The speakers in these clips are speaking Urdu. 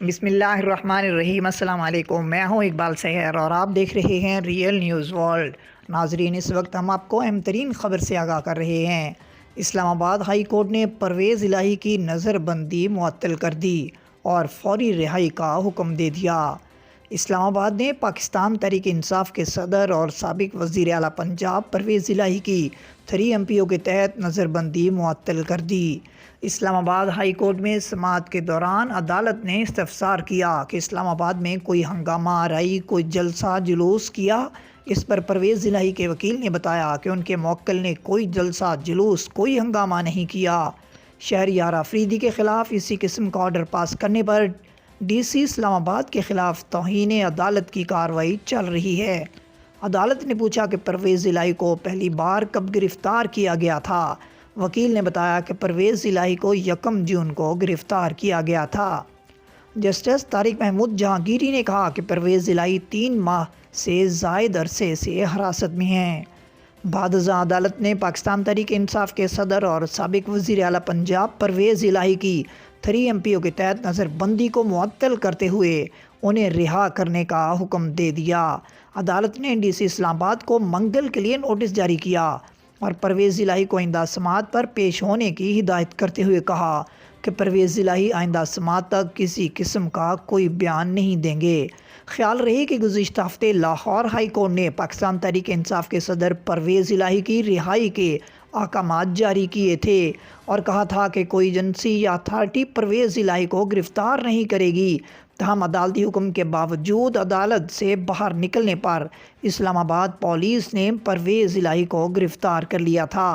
بسم اللہ الرحمن الرحیم۔ السلام علیکم، میں ہوں اقبال سحر اور آپ دیکھ رہے ہیں ریئل نیوز ورلڈ۔ ناظرین، اس وقت ہم آپ کو اہم ترین خبر سے آگاہ کر رہے ہیں۔ اسلام آباد ہائی کورٹ نے پرویز الہی کی نظر بندی معطل کر دی اور فوری رہائی کا حکم دے دیا۔ اسلام آباد نے پاکستان تحریک انصاف کے صدر اور سابق وزیر اعلیٰ پنجاب پرویز الہی کی 3 MPO کے تحت نظر بندی معطل کر دی۔ اسلام آباد ہائی کورٹ میں سماعت کے دوران عدالت نے استفسار کیا کہ اسلام آباد میں کوئی ہنگامہ آرائی، کوئی جلسہ جلوس کیا۔ اس پر پرویز الہی کے وکیل نے بتایا کہ ان کے موکل نے کوئی جلسہ جلوس، کوئی ہنگامہ نہیں کیا۔ شہریار آفریدی کے خلاف اسی قسم کا آرڈر پاس کرنے پر DC اسلام آباد کے خلاف توہین عدالت کی کارروائی چل رہی ہے۔ عدالت نے پوچھا کہ پرویز الہی کو پہلی بار کب گرفتار کیا گیا تھا۔ وکیل نے بتایا کہ پرویز الہی کو 1 جون کو گرفتار کیا گیا تھا۔ جسٹس طارق محمود جہانگیری نے کہا کہ پرویز الہی 3 ماہ سے زائد عرصے سے حراست میں ہیں۔ بعد ازاں عدالت نے پاکستان تحریک انصاف کے صدر اور سابق وزیر اعلیٰ پنجاب پرویز الہی کی 3 MPO کے تحت نظر بندی کو معطل کرتے ہوئے انہیں رہا کرنے کا حکم دے دیا۔ عدالت نے DC اسلام آباد کو منگل کے لیے نوٹس جاری کیا اور پرویز الہی کو آئندہ سماعت پر پیش ہونے کی ہدایت کرتے ہوئے کہا کہ پرویز الہی آئندہ سماعت تک کسی قسم کا کوئی بیان نہیں دیں گے۔ خیال رہے کہ گزشتہ ہفتے لاہور ہائی کورٹ نے پاکستان تحریک انصاف کے صدر پرویز الہی کی رہائی کے احکامات جاری کیے تھے اور کہا تھا کہ کوئی ایجنسی یا اتھارٹی پرویز الہی کو گرفتار نہیں کرے گی۔ تاہم عدالتی حکم کے باوجود عدالت سے باہر نکلنے پر اسلام آباد پولیس نے پرویز الہی کو گرفتار کر لیا تھا۔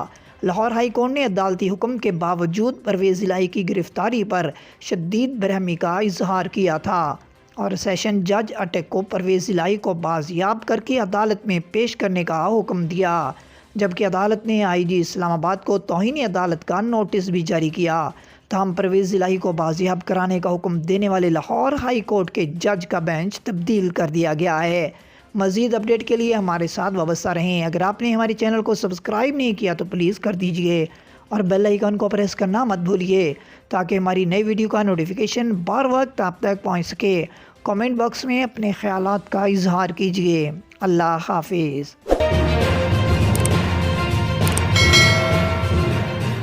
لاہور ہائی کورٹ نے عدالتی حکم کے باوجود پرویز الہی کی گرفتاری پر شدید برہمی کا اظہار کیا تھا اور سیشن جج اٹک کو پرویز الہی کو بازیاب کر کے عدالت میں پیش کرنے کا حکم دیا، جبکہ عدالت نے IG اسلام آباد کو توہین عدالت کا نوٹس بھی جاری کیا۔ تاہم پرویز الہی کو بازیاب کرانے کا حکم دینے والے لاہور ہائی کورٹ کے جج کا بینچ تبدیل کر دیا گیا ہے۔ مزید اپڈیٹ کے لیے ہمارے ساتھ وابستہ رہیں۔ اگر آپ نے ہمارے چینل کو سبسکرائب نہیں کیا تو پلیز کر دیجئے اور بیل آئیکن کو پریس کرنا مت بھولیے تاکہ ہماری نئی ویڈیو کا نوٹیفیکیشن بر وقت آپ تک پہنچ سکے۔ کامنٹ باکس میں اپنے خیالات کا اظہار کیجئے۔ اللہ حافظ۔